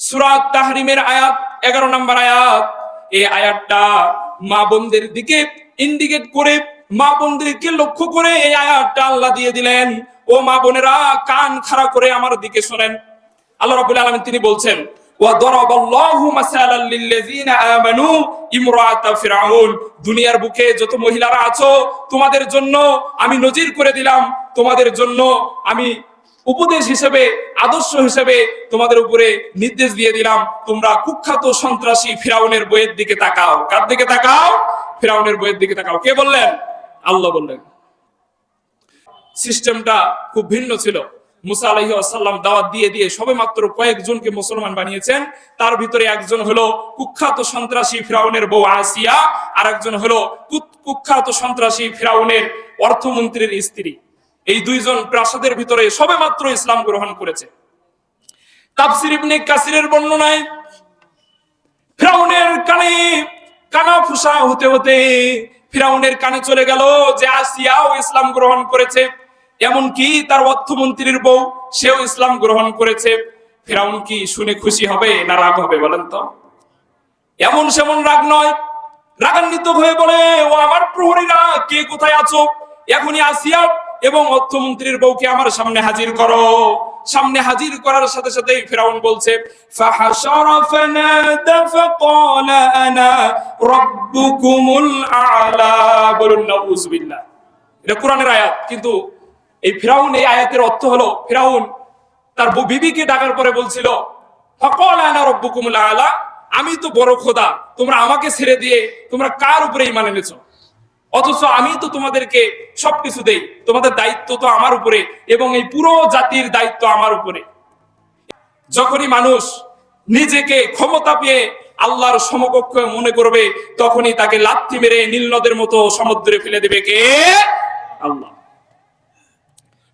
সূরা তাহরিমের আয়াত 11 নম্বর আয়াত। এই আয়াতটা মা বোনদের দিকে ইন্ডিকেট করে, মা বোনদেরকে লক্ষ্য করে এই আয়াতটা আল্লাহ দিয়ে দিলেন। ও মা বোনেরা, কান খাড়া করে আমার দিকে শোনেন। আল্লাহ রাব্বুল আলামিন তিনি বলছেন, ওয়া দারাবাল্লাহু মাসালাল লিল্লাযিনা আমানু ইমরাআতা ফিরআউন। দুনিয়ার বুকে যত মহিলারা আছো, তোমাদের জন্য আমি নজির করে দিলাম, তোমাদের জন্য আমি উপদেশ হিসেবে, আদর্শ হিসেবে তোমাদের উপরে নির্দেশ দিয়ে দিলাম। তোমরা কুখ্যাত সন্ত্রাসী ফিরআউনের বইয়ের দিকে তাকাও। কার দিকে তাকাও? ফিরআউনের বইয়ের দিকে তাকাও। কে বললেন? আল্লাহ বললেন। সিস্টেমটা খুব ভিন্ন ছিল। মুসা আলাইহিস সালাম দাওয়াত দিয়ে দিয়ে সবে মাত্র কয়েকজনকে মুসলমান বানিয়েছেন। তার ভিতরে একজন হলো কুখ্যাত সন্ত্রাসী ফিরআউনের বউ আসিয়া, আর একজন হলো কুখ্যাত সন্ত্রাসী ফিরআউনের অর্থমন্ত্রীর স্ত্রী। এই দুইজন প্রাসাদের ভিতরে সবে মাত্র ইসলাম গ্রহণ করেছে। তাফসীর ইবনে কাসিরের বর্ণনায় ফিরআউনের কানে কানাফুসা হতে হতে ফিরআউনের কানে চলে গেল যে আসিয়াও ইসলাম গ্রহণ করেছে, এমনকি তার অর্থমন্ত্রীর বউ সেও ইসলাম গ্রহণ করেছে। ফিরআউন কি শুনে খুশি হবে না রাগ হবে বলেন তো? এমন সেমন রাগ নয়, রাগান্বিত হয়ে বলে, ও আমার প্রহরীরা, কে কোথায় আছো? এখনই আসিয়া এবং অর্থমন্ত্রীর বউকে আমার সামনে হাজির করো। সামনে হাজির করার সাথে সাথে ফিরআউন বলছে, ফাহাশারা ফানাদা ফাকালা আনা রাব্বুকুমুল আ'লা। বলুন নাউযুবিল্লাহ। এটা কোরআনের আয়াত, কিন্তু এই ফিরআউন, এই আয়াতের অর্থ হলো ফিরআউন তার বিবিকে ডাকার পরে বলছিল, ফাকালা আনা রাব্বুকুমুল আ'লা, আমি তো বড় খোদা, তোমরা আমাকে ছেড়ে দিয়ে তোমরা কার উপরে ঈমান এনেছো? অথচ আমি তো তোমাদেরকে সবকিছু দেই, তোমাদের দায়িত্ব তো আমার উপরে এবং এই পুরো জাতির দায়িত্ব আমার উপরে। যখনই মানুষ নিজেকে ক্ষমতা পেয়ে আল্লাহর সমকক্ষ মনে করবে, তখনই তাকে লাথি মেরে নীলনদের মতো সমুদ্রে ফেলে দেবে কে? আল্লাহ।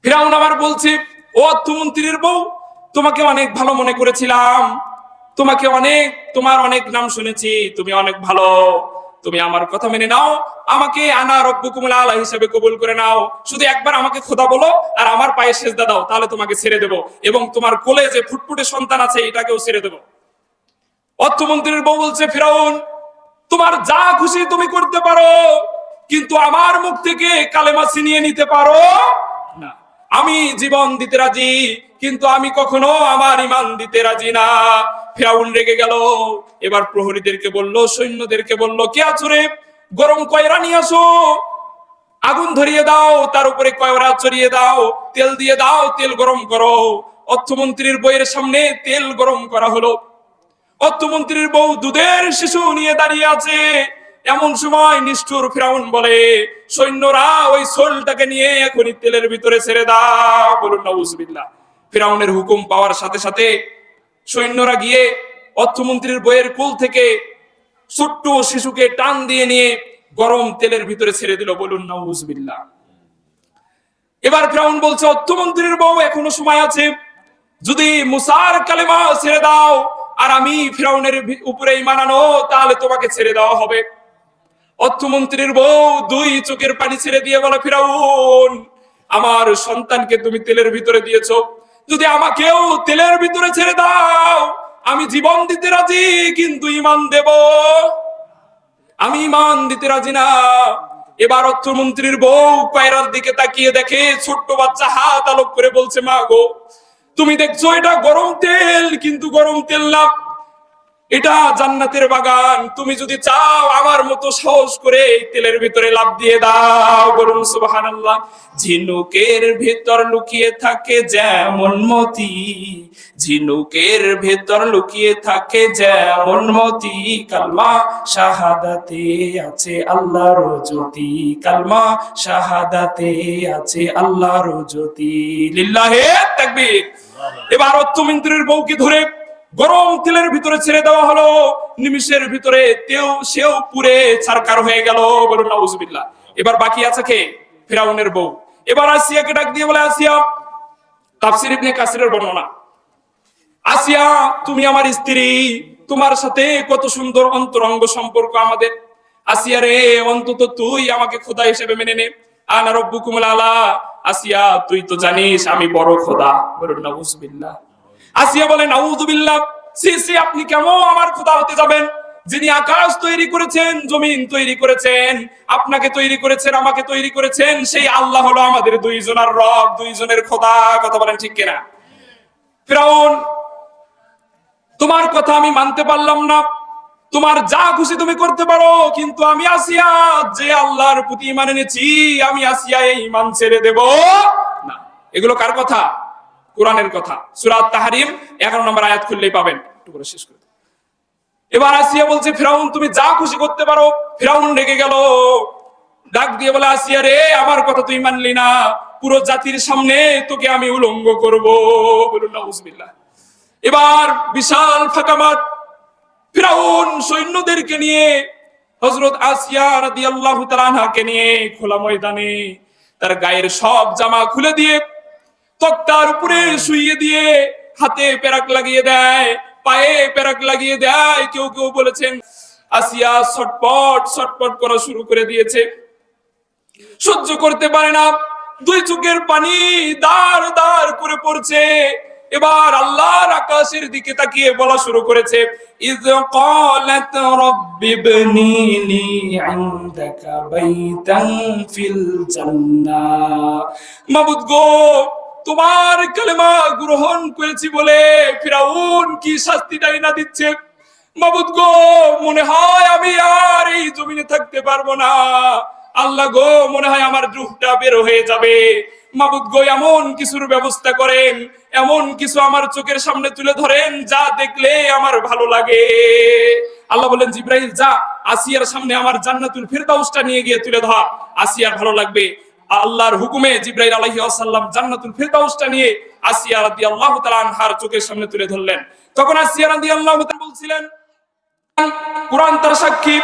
ফিরআউন আবার বলছে, ও অর্থমন্ত্রীর বউ, তোমাকে অনেক ভালো মনে করেছিলাম, তোমাকে তোমার অনেক নাম শুনেছি, তুমি অনেক ভালো, তুমি আমার কথা মেনে নাও, আমাকে আনা রব্বুকুমুল আ'লা হিসেবে কবুল করে নাও। শুধু একবার আমাকে খোদা বলো আর আমার পায়ে সেজদা দাও, তাহলে তোমাকে ছেড়ে দেব এবং তোমার কোলে যে ফুটফুটে সন্তান আছে এটাকেও ছেড়ে দেব। অর্থমন্ত্রীর বউ বলছে, ফিরআউন, তোমার যা খুশি তুমি করতে পারো, কিন্তু আমার মুখ থেকে কালেমা ছিনিয়ে নিতে পারো না। আমি জীবন দিতে রাজি, কিন্তু আমি কখনো আমার ঈমান দিতে রাজি না। ফিরআউন রেগে গেল। এবার প্রহরীদেরকে বলল, সৈন্যদেরকে বলল, কে আছো রে? গরম কয়রা নিয়ে আসো, আগুন ধরিয়ে দাও, তার উপরে কয়রা চড়িয়ে দাও, তেল দিয়ে দাও, তেল গরম করো। অর্থমন্ত্রীর বউয়ের সামনে তেল গরম করা হলো। অর্থমন্ত্রীর বউ দুধের শিশু নিয়ে দাঁড়িয়ে আছে। এমন সময় নিষ্ঠুর ফিরআউন বলে, সৈন্যরা ওই সোলটাকে নিয়ে এখনই তেলের ভিতরে ছেড়ে দাও। বলুন নাউযুবিল্লাহ। ফিরআউনের হুকুম পাওয়ার সাথে সাথে সৈন্যরা গিয়ে অর্থমন্ত্রীর বইয়ের কোল থেকে ছোট্ট শিশুকে টান দিয়ে নিয়ে গরম তেলের ভিতরে ছেড়ে দিল। বলুন নাউযুবিল্লাহ। এবার ফিরআউন বলছে, অর্থমন্ত্রীর বউ, এখনো সময় আছে, যদি মুসার কালেমা ছেড়ে দাও আর আমি ফিরআউনের উপরে ঈমান আনো, তাহলে তোমাকে ছেড়ে দেওয়া হবে। অর্থমন্ত্রীর বউ দুই চোখের পানি ছেড়ে দিয়ে বলে, ফিরআউন, আমার সন্তানকে তুমি তেলের ভিতরে দিয়েছো, যদি আমাকেও তেলের ভিতরে ছেড়ে দাও, আমি জীবন দিতে রাজি, কিন্তু ঈমান দেব, আমি ঈমান দিতে রাজি না। এবার অর্থমন্ত্রীর বউ কয়রার দিকে তাকিয়ে দেখে ছোট্ট বাচ্চা হাত আলোক করে বলছে, মা গো, তুমি দেখছো এটা গরম তেল, কিন্তু গরম তেল না, এটা জান্নাতের বাগান। তুমি যদি চাও আমার মতো সাহস করে এই তেলের ভিতরে লাফ দিয়ে দাও। বলুন সুবহানাল্লাহ। ঝিনুকের ভেতর লুকিয়ে থাকে যেমন মতি, ঝিনুকের ভেতর লুকিয়ে থাকে যেমন মতি, কালমা শাহাদাতে আছে আল্লাহর জ্যোতি, কালমা শাহাদাতে আছে আল্লাহর জ্যোতি। লিল্লাহে তাকবীর। এবার অর্থমন্ত্রীর বউকে ধরে গরম তেলের ভিতরে ছেড়ে দেওয়া হলো। নিমিষের ভিতরে সেও পুড়ে ছারখার হয়ে গেল। বলুন নাউযুবিল্লাহ। এবার বাকি আছে কে? ফিরআউনের বউ। এবার আসিয়াকে ডাক দিয়ে বলে, আসিয়া, তাফসীর ইবনে কাসিরের বর্ণনা, আসিয়া, তুমি আমার স্ত্রী, তোমার সাথে কত সুন্দর অন্তরঙ্গ সম্পর্ক আমাদের। আসিয়া রে, অন্তত তুই আমাকে খোদা হিসেবে মেনে নে। আনা রব্বুকুমুল আ'লা। আসিয়া, তুই তো জানিস আমি বড় খোদা। বলুন নাউযুবিল্লাহ। আসিয়া বলেন নাউযুবিল্লাহ, সি সি, আপনি কেমন আমার খোদা হতে যাবেন? যিনি আকাশ তৈরি করেছেন, জমিন তৈরি করেছেন, আপনাকে তৈরি করেছেন, আমাকে তৈরি করেছেন, সেই আল্লাহ হলো আমাদের দুইজনের রব, দুইজনের খোদা। কথা বলেন ঠিক কিনা? ফিরাউন, তোমার কথা আমি মানতে পারলাম না, তোমার যা খুশি তুমি করতে পারো, কিন্তু আমি আসিয়া যে আল্লাহর প্রতি ঈমান এনেছি, আমি আসিয়া এই ঈমান ছেড়ে দেব না। এগুলো কার কথা? কোরআনের কথা। সূরা তাহরিম 11 নম্বর আয়াত খুললেই পাবেন। একটু করে শেষ করে। এবার আসিয়া বলছে, ফিরাউন তুমি যা খুশি করতে পারো। ফিরাউন রেগে গেল, ডাক দিয়ে বলে, আসিয়া রে, আমার কথা তুই মানলি না, পুরো জাতির সামনে তোকে আমি উলঙ্গ করব। বলুন নাউজুবিল্লাহ। এবার বিশাল ফাঁকা মাঠ, ফিরাউন সৈন্যদেরকে নিয়ে, হযরত আসিয়া রাদিয়াল্লাহু তাআলা আনহাকে নিয়ে খোলা ময়দানে তার গায়ের সব জামা খুলে দিয়ে, তক্তার উপরে শুইয়ে দিয়ে, হাতে পেরাক লাগিয়ে দেয়, পায়ে পেরাক লাগিয়ে দেয়। কেউ কেউ বলেছেন আসিয়া ছটপট ছটপট করা শুরু করে দিয়েছে, সহ্য করতে পারে না, দুই চোখের পানি দাঁড় দাঁড় করে পড়ছে। এবার আল্লাহর আকাশের দিকে তাকিয়ে বলা শুরু করেছে, ইয ক্বালাত রাব্বিবনি লি ইনদাকা বাইতান ফিল জান্নাহ। মাবুদ গো, তোমার কালেমা গ্রহণ করেছি বলে ফিরাউন কি শাস্তিটাই না দিচ্ছে। মাবুদ গো, মনে হয় আমি আর এই জমিনে থাকতে পারবো না। আল্লাহ গো, মনে হয় আমার রূহটা বের হয়ে যাবে। মাবুদ গো, এমন কিছুর ব্যবস্থা করেন, এমন কিছু আমার চোখের সামনে তুলে ধরেন যা দেখলে আমার ভালো লাগে। আল্লাহ বলেন, জিব্রাইল যা, আসিয়ার সামনে আমার জান্নাতুল ফিরদাউসটা নিয়ে গিয়ে তুলে ধর, আসিয়ার ভালো লাগবে। আল্লাহর হুকুমে জিব্রাইল আলাইহিস সালাম জান্নাতুল ফিরদাউসটা নিয়ে আসিয়া রাদিয়াল্লাহু তাআলা আনহার চোখের সামনে তুলে ধরলেন। তখন আসিয়া রাদিয়াল্লাহু তাআলা বলছিলেন, কুরআন তার সাক্ষী,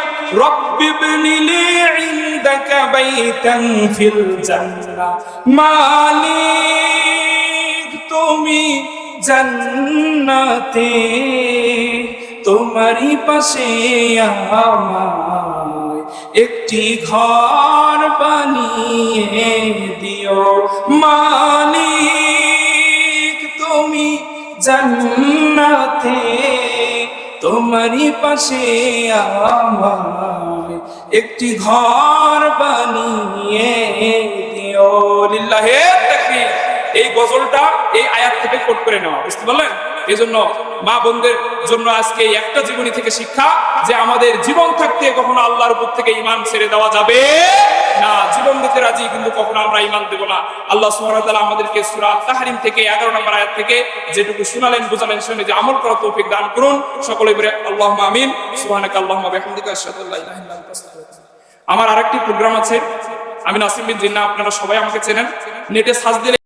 রব্বিবনি লি ইনদাকা বাইতান ফিল জান্নাহ। মালিক তুমি জান্নাতে, তোমারই পাশে আমায় একটি ঘর বানিয়ে দিও। মালিক তুমি জান্নাতে, তোমারই পাশে আমায় একটি ঘর বানিয়ে দিও। লিল্লাহে তাকবীর। এই গজলটা এই আয়াত থেকে কোট করে নেওয়া, বুঝতে পারলেন? এই জন্য মা বোনদের জন্য আজকে এই একটা জীবনী থেকে শিক্ষা, যে আমাদের জীবন থাকতে কখনো আল্লাহর উপর থেকে ঈমান ছেড়ে দেওয়া যাবে না। জীবন দিতে রাজি, কিন্তু কখনো আমরা ঈমান দেব না। আল্লাহ সুবহানাহু ওয়া তাআলা আমাদেরকে সূরা তাহরিম থেকে 11 নম্বর আয়াত থেকে যেটুকু শুনালেন, বুঝালেন, শুনে যে আমল করার তৌফিক দান করুন। সকলে বলে আল্লাহুম্মা আমিন। সুবহানাকা আল্লাহুম্মা বিহামদিকা আশহাদু আল্লা ইলাহা ইল্লা আনতা আস্তাগফিরুকা ওয়া আতুবু ইলাইক। আমার আরেকটি প্রোগ্রাম আছে, আমি নাসিম বিন জিন্নাহ, আপনারা সবাই আমাকে চেনেন। নেটে সার্চ দিলে